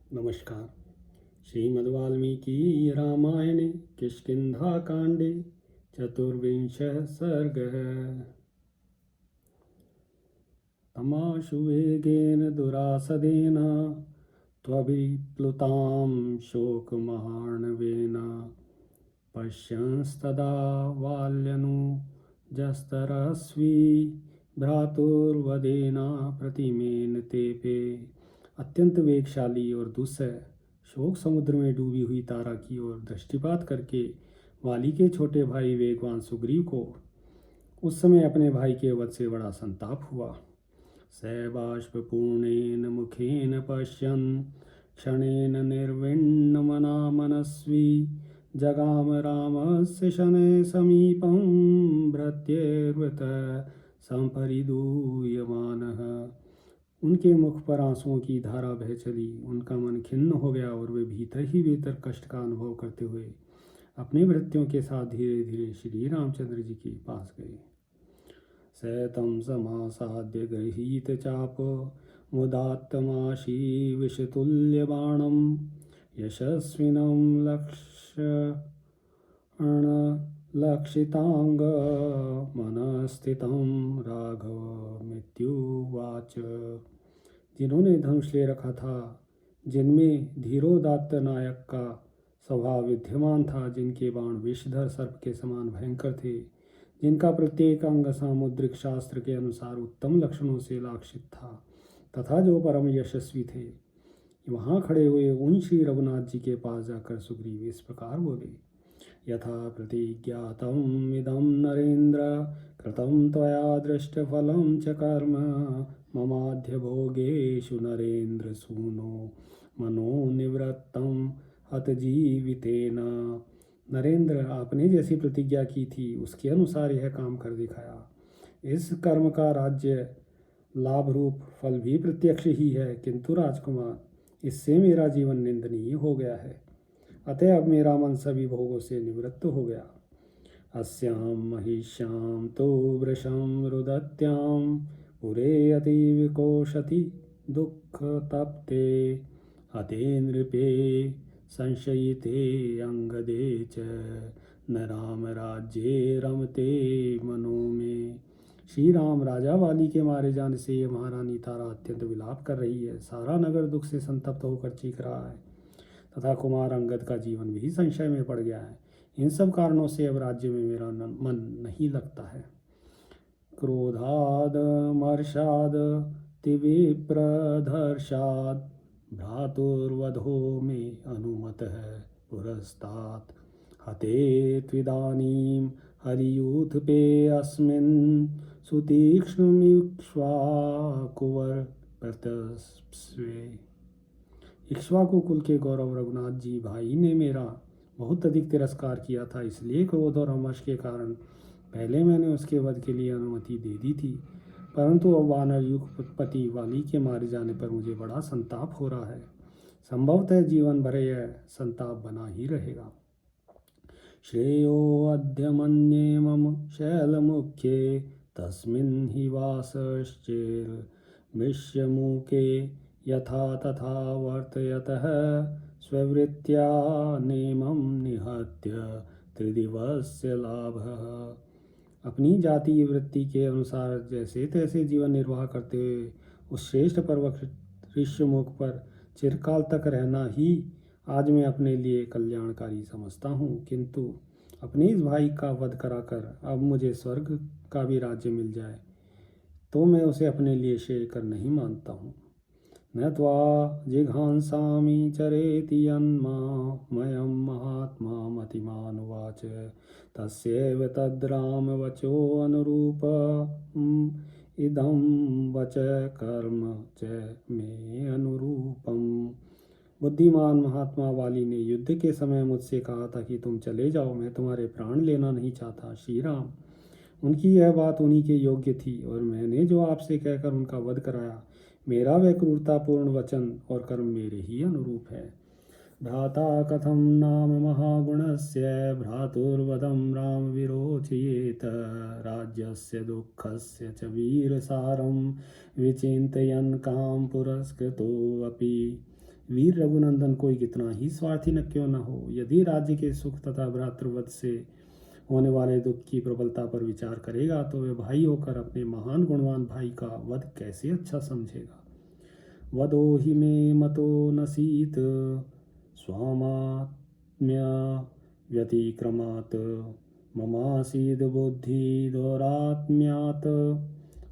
नमस्कार। श्रीमद्वाल्मीकि रामायणे किष्किन्धाकाण्डे चतुर्विंशः सर्गः। तमाशु वेगेन दुरासदेन त्वभिप्लुतां शोकमहार्णवेन पश्यंस्तदा बाल्यनुजस्तरस्वी भ्रातुर्वदेन प्रतिमेन तेपे। अत्यंत वेगशाली और दुस्सह शोक समुद्र में डूबी हुई तारा की ओर दृष्टिपात करके वाली के छोटे भाई वेगवान सुग्रीव को उस समय अपने भाई के वध से बड़ा संताप हुआ। स बाष्पूर्णेन मुखेन पश्यन् क्षणेन निर्विण्णमना मनस्वी जगाम रामस्य शनैः समीपं भृत्यैर्वृत संपरिदूयमानः। उनके मुख पर आंसुओं की धारा बह चली। उनका मन खिन्न हो गया और वे भीतर ही भीतर कष्ट का अनुभव करते हुए अपने भृत्यों के साथ धीरे धीरे श्री रामचंद्र जी के पास गए। सैतं समासाद्य गृहीत चाप मुदात्तमाशी विषतुल्य बाणम यशस्विनं लक्षितांग मनस्थितं राघवमित्युवाच। जिन्होंने धनुष ले रखा था, जिनमें धीरोदात्त नायक का स्वभाव विद्यमान था, जिनके बाण विषधर सर्प के समान भयंकर थे, जिनका प्रत्येक अंग सामुद्रिक शास्त्र के अनुसार उत्तम लक्षणों से लाक्षित था तथा जो परम यशस्वी थे, वहाँ खड़े हुए उन श्री रघुनाथ जी के पास जाकर सुग्रीव इस प्रकार बोले। यथा प्रतिज्ञातम् इदं नरेन्द्र कृतं त्वया दृष्टफलं च कर्म ममाद्य भोगेषु नरेन्द्र सूनो मनोनिवृत्तं हतजीवितेन। नरेंद्र, आपने जैसी प्रतिज्ञा की थी उसके अनुसार यह काम कर दिखाया। इस कर्म का राज्य लाभ रूप फल भी प्रत्यक्ष ही है, किंतु राजकुमार, इससे मेरा जीवन निंदनीय हो गया है। अतः अब मेरा मन सभी भोगों से निवृत्त हो गया। अस्यां महिष्यां तो वृषं रुदत्यां पुरे अतीविकोशति दुःख तप्ते हते नृपे संशयिते अंगदे च न राम राज्ये रमते मनो में। श्री राम, राजा वाली के मारे जाने से ये महारानी तारा अत्यंत विलाप कर रही है। सारा नगर दुख से संतप्त होकर चीख रहा है तथा कुमार अंगद का जीवन भी संशय में पड़ गया है। इन सब कारणों से अब राज्य में मेरा मन नहीं लगता है। क्रोधाद मर्षाद तिविप्रधर्षाद भ्रातुर्वधो में अनुमत है पुरस्तात् हते त्विदानीं हरियूथ पे अस्मिन् सुतीक्ष्णमिक्ष्वाकुवर प्रतस्वे। इक्ष्वाकु कुल के गौरव रघुनाथ जी भाई ने मेरा बहुत अधिक तिरस्कार किया था, इसलिए क्रोध और अमर्ष के कारण पहले मैंने उसके वध के लिए अनुमति दे दी थी, परंतु अब वानर युगपति वाली के मारे जाने पर मुझे बड़ा संताप हो रहा है। संभवतः जीवन भर यह संताप बना ही रहेगा। श्रेयो अद्य मन्ये मम शैलमुख्ये तस्मिन् हि वासश्चेर्मिष्यमूके यथा तथा वर्तयतः स्ववृत्त्या नेमं निहत्य त्रिदिवस्य लाभः। अपनी जाति वृत्ति के अनुसार जैसे तैसे जीवन निर्वाह करते हुए उस श्रेष्ठ पर्वत ऋष्यमुख पर चिरकाल तक रहना ही आज मैं अपने लिए कल्याणकारी समझता हूँ, किंतु अपने इस भाई का वध कराकर अब मुझे स्वर्ग का भी राज्य मिल जाए तो मैं उसे अपने लिए श्रेयकर नहीं मानता हूँ। न त्वा जिघांसामि चरेति यन्मामयं महात्मा मतिमानुवाच तस्यैव तद्राम वचोऽनुरूपम् इदं वच कर्म च मे अनुरूपम्। बुद्धिमान महात्मा वाली ने युद्ध के समय मुझसे कहा था कि तुम चले जाओ, मैं तुम्हारे प्राण लेना नहीं चाहता। श्री राम, उनकी यह बात उन्हीं के योग्य थी और मैंने जो आपसे कहकर उनका वध कराया, मेरा वह क्रूरतापूर्ण वचन और कर्म मेरे ही अनुरूप है। भ्राता कथम नाम महागुणस्य भ्रातुर्वधं राम विरोचयेत राज्यस्य दुःखस्य च वीरसारं विचिन्तयन् काम पुरस्कृतोऽपि वीर रघुनंदन कोई कितना ही स्वार्थी न क्यों न हो, यदि राज्य के सुख तथा भ्रातृवध से होने वाले दुख की प्रबलता पर विचार करेगा तो वह भाई होकर अपने महान गुणवान भाई का वध कैसे अच्छा समझेगा। वधो हि मे मतो नसीत स्वामात्म्य व्यतिक्रमात् ममासीद बुद्धि दौरात्म्यात्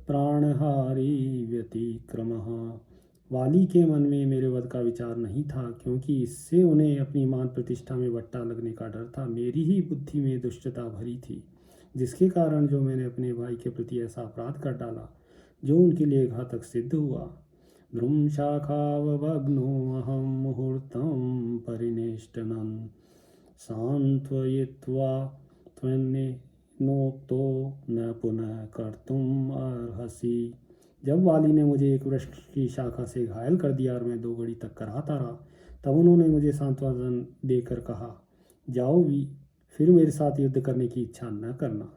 प्राणहारी व्यतिक्रमः। वाली के मन में मेरे वध का विचार नहीं था, क्योंकि इससे उन्हें अपनी मान प्रतिष्ठा में वट्टा लगने का डर था। मेरी ही बुद्धि में दुष्टता भरी थी, जिसके कारण जो मैंने अपने भाई के प्रति ऐसा अपराध कर डाला जो उनके लिए घातक सिद्ध हुआ। ध्रुम शाखावभग्नो अहम मुहूर्तं परिनिष्टनं सांत्वयित्वा त्वन्नोक्तो न पुनः कर्तुम अर्हसि। जब वाली ने मुझे एक वृक्ष की शाखा से घायल कर दिया और मैं 2 घड़ी तक कराहता रहा, तब उन्होंने मुझे सांत्वना देकर कहा, जाओ भी, फिर मेरे साथ युद्ध करने की इच्छा न करना।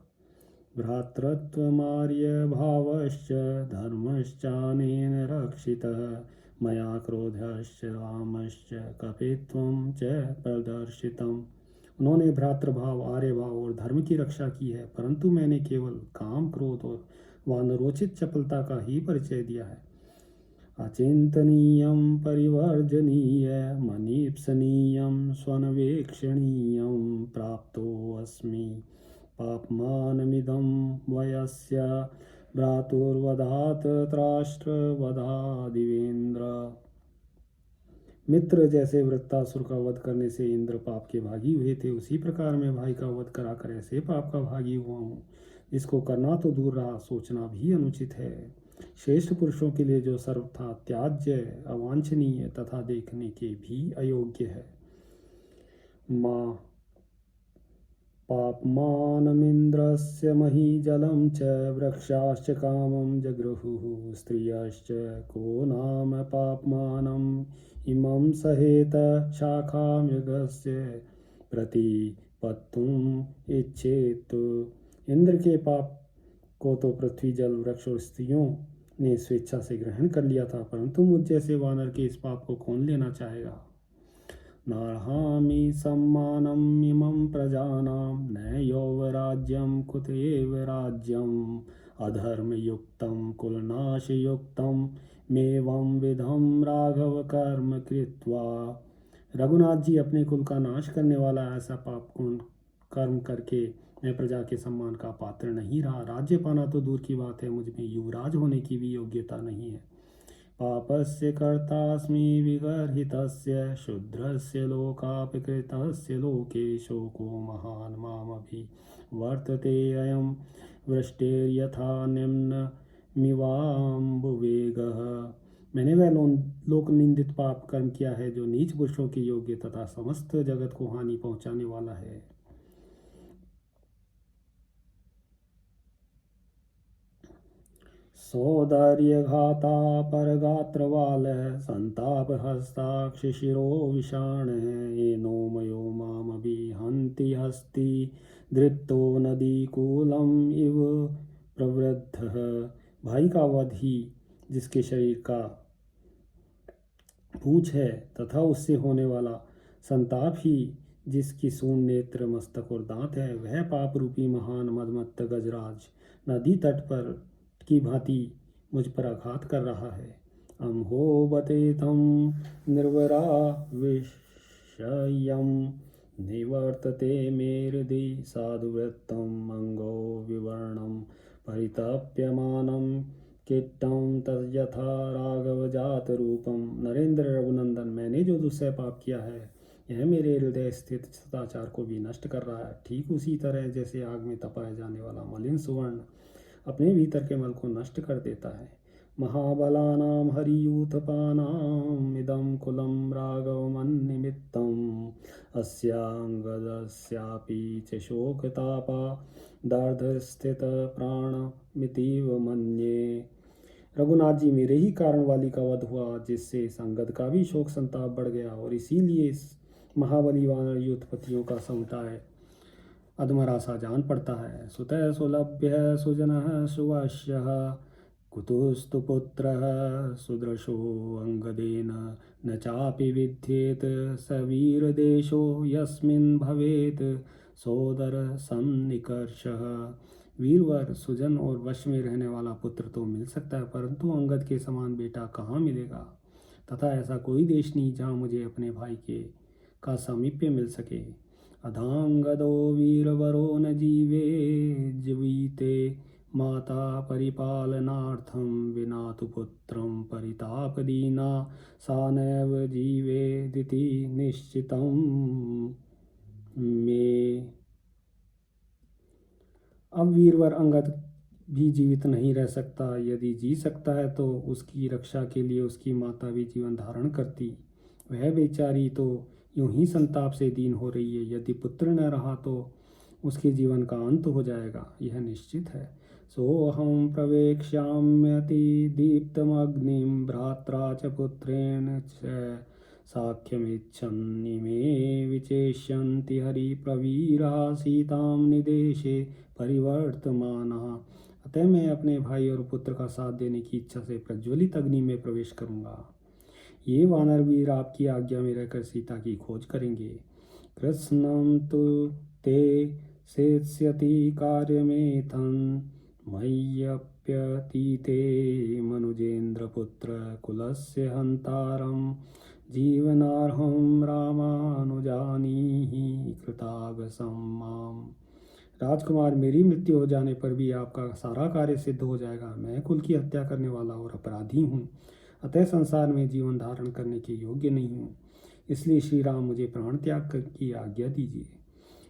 भ्रातृत्वमार्य भावश्च धर्मश्चानेन रक्षितः मया क्रोधश्च रामश्च कपित्वं च प्रदर्शितम्। उन्होंने भ्रातृभाव, आर्यभाव और धर्म की रक्षा की है, परंतु मैंने केवल काम, क्रोध और वानरोचित चपलता का ही परिचय दिया है। अचिंतनीयं परिवर्जनीय मनीप्सनीयं स्वनवेक्षणीयं प्राप्तोऽस्मि पापमानमिदं वयस्य भ्रातुर्वधात् त्राष्ट्रवधादिवेन्द्र। मित्र जैसे वृत्तासुर का वध करने से इंद्र पाप के भागी हुए थे, उसी प्रकार मैं भाई का वध कराकर ऐसे पाप का भागी हुआ हूँ जिसको करना तो दूर रहा, सोचना भी अनुचित है। श्रेष्ठ पुरुषों के लिए जो सर्वथा त्याज्य, अवांछनीय तथा देखने के भी अयोग्य है। माँ पापमानमिन्द्रस्य महीजलं च वृक्षाश्च कामं जगृहुः स्त्रियश्च को नाम पापमानम् इमं सहेत शाखामृगस्य प्रतिपत्तुम् इच्छेत्। इंद्र के पाप को तो पृथ्वी, जल, वृक्ष और स्त्रियों ने स्वेच्छा से ग्रहण कर लिया था, परंतु मुझ जैसे वानर के इस पाप को कौन लेना चाहेगा। नार्हामि सम्मानम् इमं प्रजानां न यौवराज्यं कुत एव राज्यम् अधर्मयुक्तं कुलनाशयुक्तं मेवं विधं राघव कर्म कृत्वा। रघुनाथ जी, अपने कुल का नाश करने वाला ऐसा पापपूर्ण कर्म करके मैं प्रजा के सम्मान का पात्र नहीं रहा। राज्य पाना तो दूर की बात है, मुझ में युवराज होने की भी योग्यता नहीं है। पापस्य कर्तास्मि विगर्हितस्य शूद्रस्य लोकापकृतस्य लोके शोको महान् मामभि वर्तते अयं वृष्टेर्यथा निम्नमिवाम्बुवेगः। मैंने वह लोक निंदित पाप कर्म किया है जो नीच पुरुषों के योग्य तथा समस्त जगत को हानि पहुंचाने वाला है। सौंदर्यघाता परगात्रवाल संतापहस्ताक्षशिरो विषाणः येनो मयो मामभि हन्ति हस्ति दृप्तो नदीकूलम् इव प्रवृद्धः। भाई का वध ही जिसके शरीर का पूंछ है तथा उससे होने वाला संताप ही जिसकी सूंड, नेत्र, मस्तक और दांत है, वह पाप रूपी महान मदमत्त गजराज नदी तट पर की भांति मुझ पर आघात कर रहा है। अम्हो बतेतं निर्वरा विषयं निवर्तते मेरुदि साधुवृत्तम् अंगो विवर्णं परितप्यमानं किट्टं तद्यथा राघव जात रूपम। नरेंद्र रघुनंदन, मैंने जो दुस्सह पाप किया है यह मेरे हृदय स्थित सदाचार को भी नष्ट कर रहा है, ठीक उसी तरह जैसे आग में तपाया जाने वाला मलिन सुवर्ण अपने भीतर के मल को नष्ट कर देता है। महाबलानां हरियूथपानां इदं कुलं राघवमन्निमित्तम् अस्यांगदस्यापि च शोकतापा दार्ढ्यस्थित प्राणमितीव मन्ये। रघुनाथ जी, मेरे ही कारण वाली का वध हुआ, जिससे संगद का भी शोक संताप बढ़ गया, और इसीलिए इस महाबली वानर युद्धपतियों का समुदाय अधमरा सा जान पड़ता है। सुतः सुलभ्य सुजनः सुवश्यः कुतोस्तु पुत्रः सुदृशो अंगदेन न चापि विद्येत स वीरदेशो यस्मिन् भवेत् सोदर सन्निकर्षः। वीरवर सुजन और वश में रहने वाला पुत्र तो मिल सकता है, परंतु अंगद के समान बेटा कहाँ मिलेगा। तथा ऐसा कोई देश नहीं जहाँ मुझे अपने भाई के का सामीप्य मिल सके। अधांगदो वीरवरो न जीवे जीविते माता परिपालनार्थं विना तु पुत्रं परितापदीना सा नैव जीवेदिति निश्चितं मे। अब वीरवर अंगद भी जीवित नहीं रह सकता। यदि जी सकता है तो उसकी रक्षा के लिए उसकी माता भी जीवन धारण करती। वह बेचारी तो यूं ही संताप से दीन हो रही है। यदि पुत्र न रहा तो उसके जीवन का अंत हो जाएगा, यह निश्चित है। सोऽहं प्रवेक्ष्याम्यति दीप्तमग्निं भ्रात्रा च पुत्रेण च साख्यमिच्छन्निमे विचेष्यन्ति हरिप्रवीरा सीतां निदेशे परिवर्तमानः। अतः मैं अपने भाई और पुत्र का साथ देने की इच्छा से प्रज्वलित अग्नि में प्रवेश करूंगा। ये वानर वीर आपकी आज्ञा में रहकर सीता की खोज करेंगे। कृष्णं तु ते सेत्स्यति कार्यमेथन् मय्यप्यतीते मनुजेन्द्रपुत्र कुलस्य हन्तारं जीवनार्हं रामानुजानीहि कृतागसं माम्। राजकुमार, मेरी मृत्यु हो जाने पर भी आपका सारा कार्य सिद्ध हो जाएगा। मैं कुल की हत्या करने वाला और अपराधी हूँ, अतः संसार में जीवन धारण करने के योग्य नहीं हूँ। इसलिए श्री राम मुझे प्राण त्याग की आज्ञा दीजिए।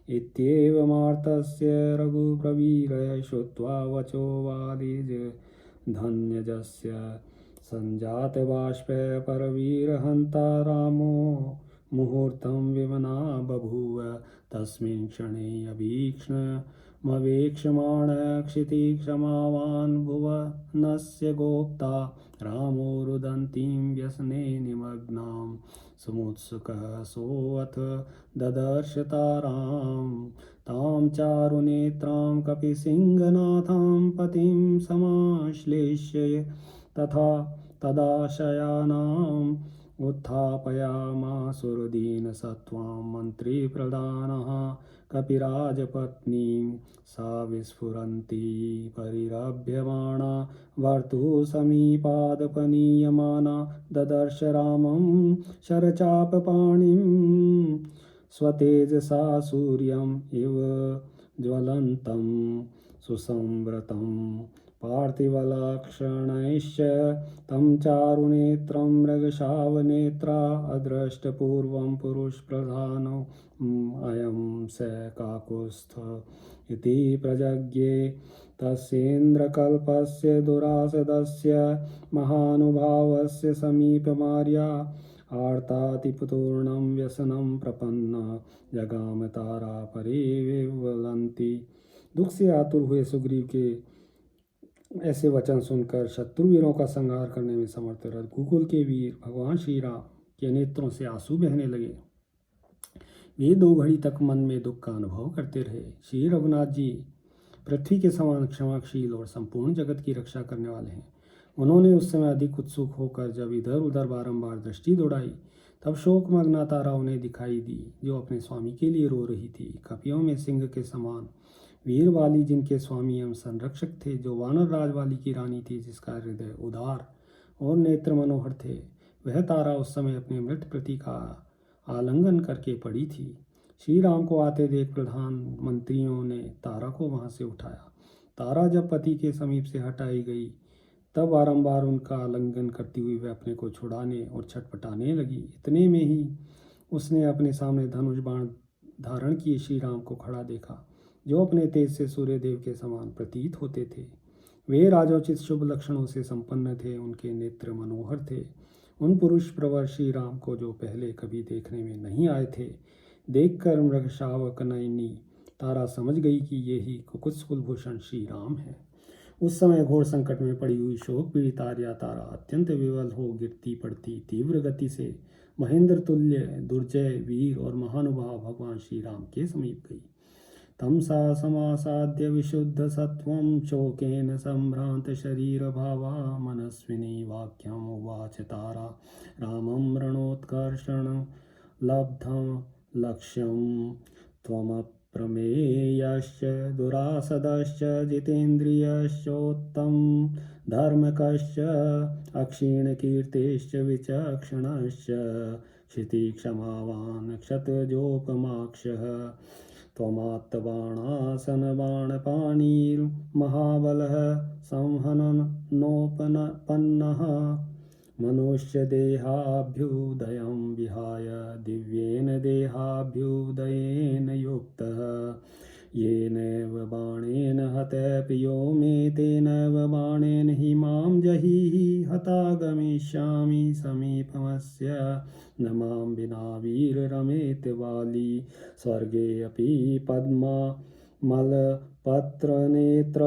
इत्येवमार्तस्य रघुप्रवीरः श्रुत्वा वचो वादिज धन्यजस्य सञ्जातबाष्पः परवीरहन्ता रामो मुहूर्तं विमना बभूव। तस्मिन् क्षणे अभीक्ष्णमवेक्षमाण क्षितिक्षमावान् भुवनस्य गोप्ता रामो रुदन्तीं व्यसने निमग्नां समुत्सुकः सोऽथ ददर्श तारां तां चारुनेत्रां कपिसिंहनाथां पतिं समाश्लेष्य तथा तदाशयानाम् उत्थापयामासुरदीनसत्त्वां मन्त्रिप्रधानः कपिराजपत्नीं सा विस्फुरन्ती परिरभ्यमाणा वर्तुसमीपादपनीयमाना ददर्श रामं शरचापपाणिं स्वतेजसा सूर्यम् इव ज्वलन्तं सुसंवृतं पार्थिवलक्षणैश्च तं चारुनेत्रं मृगशावनेत्रा अदृष्टपूर्वं पुरुषप्रधानो अयं स काकुत्स्थ इति प्रजज्ञे। तस्येन्द्रकल्पस्य दुरासदस्य महानुभावस्य समीपमार्या आर्तातिपूर्णं व्यसनं प्रपन्ना जगाम तारा परिविवलन्ति। दुख से आतुर हुए सुग्रीव के ऐसे वचन सुनकर शत्रुवीरों का संहार करने में समर्थ रघुकुल के वीर भगवान श्री राम के नेत्रों से आंसू बहने लगे। वे 2 घड़ी तक मन में दुख का अनुभव करते रहे। श्री रघुनाथ जी पृथ्वी के समान क्षमाशील और संपूर्ण जगत की रक्षा करने वाले हैं। उन्होंने उस समय अधिक उत्सुक होकर जब इधर उधर बारंबार दृष्टि दौड़ाई, तब शोकमग्ना तारा उन्हें दिखाई दी, जो अपने स्वामी के लिए रो रही थी। कपियों में सिंह के समान वीर वाली, जिनके स्वामी एवं संरक्षक थे, जो वानर राज वाली की रानी थी, जिसका हृदय उदार और नेत्र मनोहर थे, वह तारा उस समय अपने मृत पति का आलिंगन करके पड़ी थी। श्री राम को आते देख प्रधान मंत्रियों ने तारा को वहां से उठाया। तारा जब पति के समीप से हटाई गई, तब बारंबार उनका आलिंगन करती हुई वह अपने को छुड़ाने और छटपटाने लगी। इतने में ही उसने अपने सामने धनुष बाण धारण किए श्री राम को खड़ा देखा, जो अपने तेज से सूर्यदेव के समान प्रतीत होते थे। वे राजोचित शुभ लक्षणों से संपन्न थे, उनके नेत्र मनोहर थे। उन पुरुष प्रवर श्री राम को, जो पहले कभी देखने में नहीं आए थे, देखकर मृगशावक नयनी तारा समझ गई कि ये ही कुकुत्स कुलभूषण श्री राम है। उस समय घोर संकट में पड़ी हुई शोक पीड़ित आर्या तारा अत्यंत विवल हो गिरती पड़ती तीव्र गति से महेंद्र तुल्य दुर्जय वीर और महानुभाव भगवान श्री राम के समीप गई। तमसा समासाद्य विशुद्धसत्त्वं शोकेन सम्भ्रान्तशरीरभावा मनस्विनी वाक्यम् उवाच तारा रामं रणोत्कर्षं लब्धं लक्ष्यं त्वमप्रमेयश्च दुरासदश्च जितेन्द्रियश्चोत्तम धर्मकश्च अक्षीणकीर्तिश्च विचक्षणश्च क्षितिक्षमावान् क्षतजोपमाक्षः त्वमात्तबाणासनबाणपाणिर्महाबलः संहननोपपन्नः मनुष्यदेहाभ्युदयं विहाय दिव्येन देहाभ्युदयेन युक्तः येनैव बाणेन हतः प्रियो मे तेनैव बाणेन हि मां जहीहि हता गमिष्यामि समीपमस्य न मां विना वीररमेत वाली स्वर्गे अपि पद्ममलपत्रनेत्र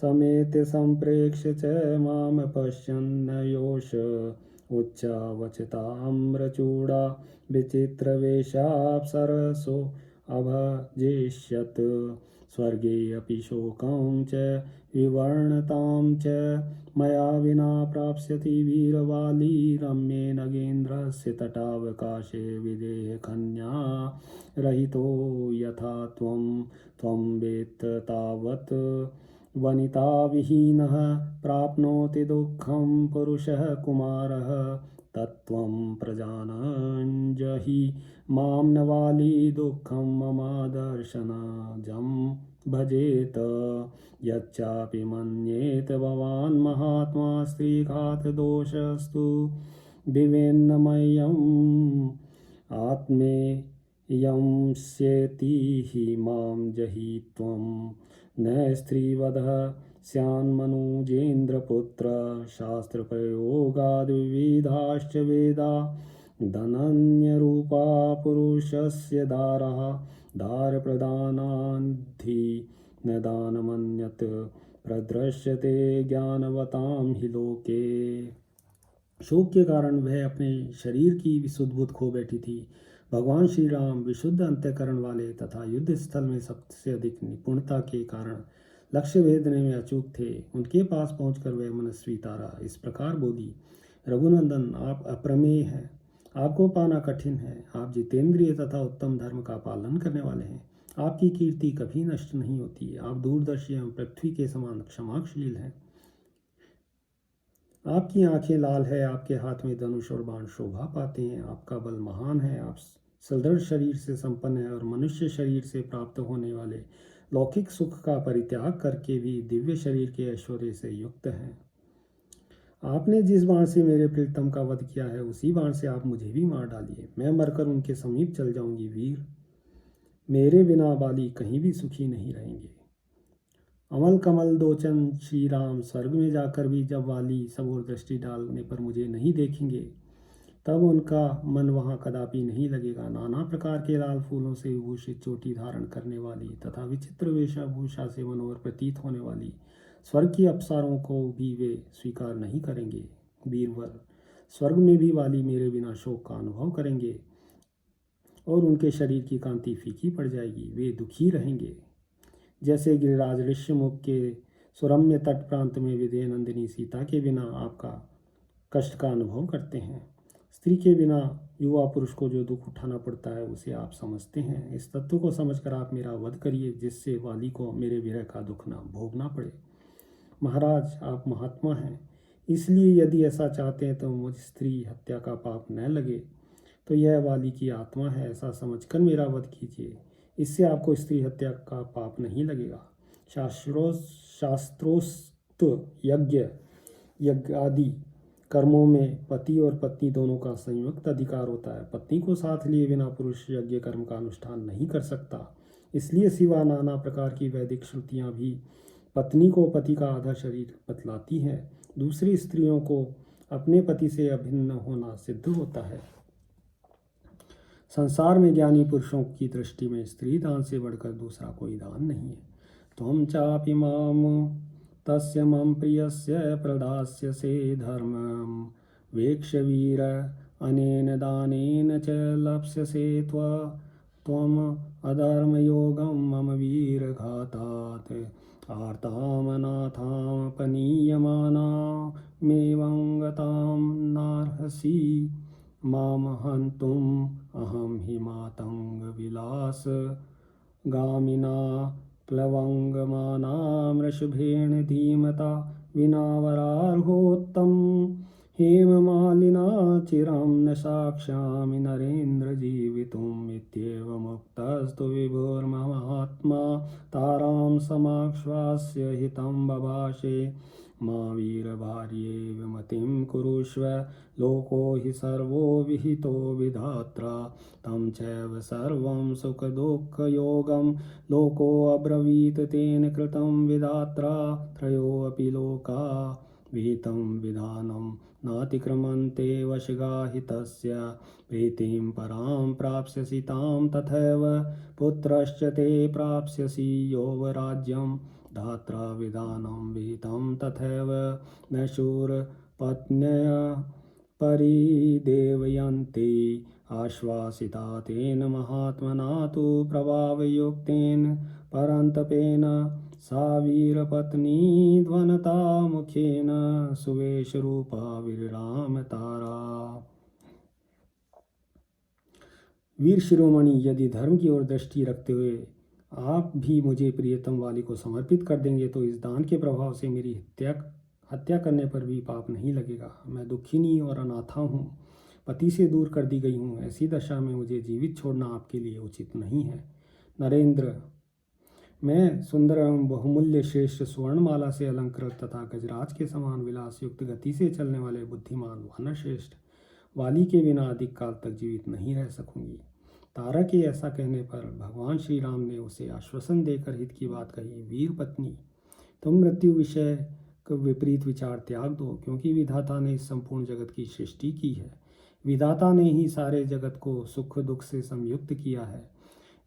समेत सम्प्रेक्ष्य च मां पश्यन्न योष उच्चावचताम्रचूडा विचित्रवेशाप्सरसो अभजेष्यत् स्वर्गे अपि शोकं च विवर्णतां च मया विना प्राप्स्यति वीरवाली रम्ये नगेन्द्रस्य तटावकाशे विदेहकन्या रहितो यथा त्वं वेत्त तावत् वनिताविहीनः प्राप्नोति दुःखं पुरुषः कुमारः तत्त्वं प्रजानञ्जहि मां न वाली दुःखं ममादर्शनजं भजेत यच्चापि मन्येत भवान् महात्मा स्त्रीघातदोषस्तु विवेन्नमय्यम् आत्मेयं स्येति हि मां जहि त्वं न स्त्रीवधः स्यान्मनुजेन्द्रपुत्र शास्त्रप्रयोगाद्विविधाश्च वेदा धनन्यरूपा पुरुषस्य दारः दारप्रदानाद्धि न दानमन्यत् प्रदृश्यते ज्ञानवतां हि लोके। शोक के कारण वह अपने शरीर की विशुद्ध खो बैठी थी। भगवान श्री राम विशुद्ध अंतःकरण वाले तथा युद्ध स्थल में सबसे अधिक निपुणता के कारण लक्ष्य भेदने में अचूक थे। उनके पास पहुंचकर वह मनस्वी तारा इस प्रकार बोली, रघुनंदन आप अप्रमेय हैं, आपको पाना कठिन है। आप जितेंद्रिय तथा उत्तम धर्म का पालन करने वाले हैं। आपकी कीर्ति कभी नष्ट नहीं होती। आप दूरदर्शी एवं पृथ्वी के समान क्षमाशील हैं। आपकी आंखें लाल है, आपके हाथ में धनुष और बाण शोभा पाते हैं। आपका बल महान है, आप सुदृढ़ शरीर से संपन्न है और मनुष्य शरीर से प्राप्त होने वाले लौकिक सुख का परित्याग करके भी दिव्य शरीर के ऐश्वर्य से युक्त हैं। आपने जिस बाण से मेरे प्रीतम का वध किया है उसी बाण से आप मुझे भी मार डालिए। मैं मरकर उनके समीप चल जाऊंगी। वीर, मेरे बिना बाली कहीं भी सुखी नहीं रहेंगे। अमल कमल दोचन श्री राम स्वर्ग में जाकर भी जब वाली सब ओर दृष्टि डालने पर मुझे नहीं देखेंगे तब उनका मन वहाँ कदापि नहीं लगेगा। नाना प्रकार के लाल फूलों से विभूषित चोटी धारण करने वाली तथा विचित्र वेशभूषा से मनोहर प्रतीत होने वाली स्वर्ग की अप्सराओं को भी वे स्वीकार नहीं करेंगे। वीरवर, स्वर्ग में भी वाली मेरे बिना शोक का अनुभव करेंगे और उनके शरीर की कांति फीकी पड़ जाएगी। वे दुखी रहेंगे। जैसे गिरिराज ऋष्यमुख के सुरम्य तट प्रांत में विदेह नंदिनी सीता के बिना आपका कष्ट का अनुभव करते हैं। स्त्री के बिना युवा पुरुष को जो दुख उठाना पड़ता है उसे आप समझते हैं। इस तत्व को समझकर आप मेरा वध करिए, जिससे वाली को मेरे विरह का दुख न भोगना पड़े। महाराज, आप महात्मा हैं, इसलिए यदि ऐसा चाहते हैं तो मुझ स्त्री हत्या का पाप न लगे तो यह वाली की आत्मा है, ऐसा समझकर मेरा वध कीजिए। इससे आपको स्त्री हत्या का पाप नहीं लगेगा। शास्त्रोक्त यज्ञ आदि कर्मों में पति और पत्नी दोनों का संयुक्त अधिकार होता है। पत्नी को साथ लिए बिना पुरुष यज्ञ कर्म का अनुष्ठान नहीं कर सकता। इसलिए सिवा नाना प्रकार की वैदिक श्रुतियाँ भी पत्नी को पति का आधा शरीर बतलाती हैं। दूसरी स्त्रियों को अपने पति से अभिन्न होना सिद्ध होता है। संसार में ज्ञानी पुरुषों की दृष्टि में स्त्री दान से बढ़कर दूसरा कोई दान नहीं है। त्वं चापि मां तस्य मम प्रियस्य प्रदास्यसे धर्मं वेक्ष्य वीर अनेन दानेन च लप्स्यसे त्वा त्वम् अधर्मयोगं मम वीरघातात् आर्तामनाथामपनीयमानामेवं गतां नार्हसि मां हन्तुम् अहं हि मातङ्गविलास गामिना प्लवङ्गमानां वृषभेण धीमता विना वरार्होत्तम् हेममालिना चिरं न साक्ष्यामि नरेन्द्र जीवितुम् इत्येवमुक्तस्तु विभुर्महात्मा तारां समाश्वास्य हितं बभाषे मा वीरभार्ये विमतिं कुरुष्व लोको हि सर्वो विहितो विधात्रा तं चैव सर्वं सुखदुःखयोगं लोकोऽब्रवीत् तेन कृतं विधात्रा त्रयोऽपि लोका विहितं विधानं नातिक्रमन्ते वशगाहितस्य प्रीतिं परां प्राप्स्यसि तां तथैव पुत्रश्च ते प्राप्स्यसि यौवराज्यं धात्रा विधानं विहितं तथैव न शूरपत्न्य परिदेवयन्ति आश्वासिता तेन महात्मना तु प्रभावयुक्तेन परन्तपेन सा वीरपत्नी ध्वनता मुखेन सुवेशरूपा विराम तारा। वीर शिरोमणि, यदि धर्म की ओर दृष्टि रखते हुए आप भी मुझे प्रियतम वाली को समर्पित कर देंगे तो इस दान के प्रभाव से मेरी हत्या करने पर भी पाप नहीं लगेगा। मैं दुखिनी और अनाथा हूँ, पति से दूर कर दी गई हूँ। ऐसी दशा में मुझे जीवित छोड़ना आपके लिए उचित नहीं है। नरेंद्र, मैं सुंदर एवं बहुमूल्य श्रेष्ठ स्वर्णमाला से अलंकृत तथा गजराज के समान विलास युक्त गति से चलने वाले बुद्धिमान वानरश्रेष्ठ वाली के बिना अधिक काल तक जीवित नहीं रह सकूंगी। तारा के ऐसा कहने पर भगवान श्री राम ने उसे आश्वासन देकर हित की बात कही। वीर पत्नी, तुम मृत्यु विषय का विपरीत विचार त्याग दो, क्योंकि विधाता ने इस संपूर्ण जगत की सृष्टि की है। विधाता ने ही सारे जगत को सुख दुख से संयुक्त किया है।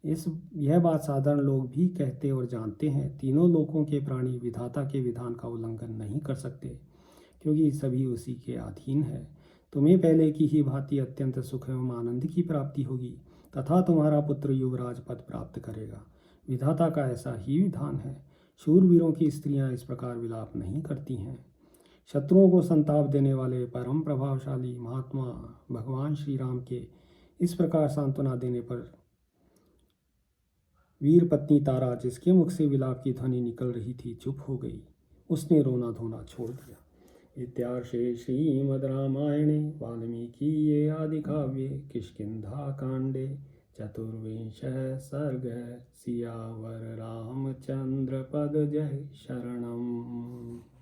यह बात साधारण लोग भी कहते और जानते हैं। तीनों लोकों के प्राणी विधाता के विधान का उल्लंघन नहीं कर सकते, क्योंकि सभी उसी के अधीन है। तुम्हें पहले की ही भांति अत्यंत सुख एवं आनंद की प्राप्ति होगी तथा तुम्हारा पुत्र युवराज पद प्राप्त करेगा। विधाता का ऐसा ही विधान है। शूरवीरों की स्त्रियां इस प्रकार विलाप नहीं करती हैं। शत्रुओं को संताप देने वाले परम प्रभावशाली महात्मा भगवान श्री राम के इस प्रकार सांत्वना देने पर वीर पत्नी तारा, जिसके मुख से विलाप की ध्वनि निकल रही थी, चुप हो गई। उसने रोना धोना छोड़ दिया। इत्यार्षे श्रीमद् रामायणे वाल्मीकीये आदिकाव्ये किष्किन्धाकाण्डे चतुर्विंशः सर्गः। सियावर रामचन्द्र पद जय शरणम्।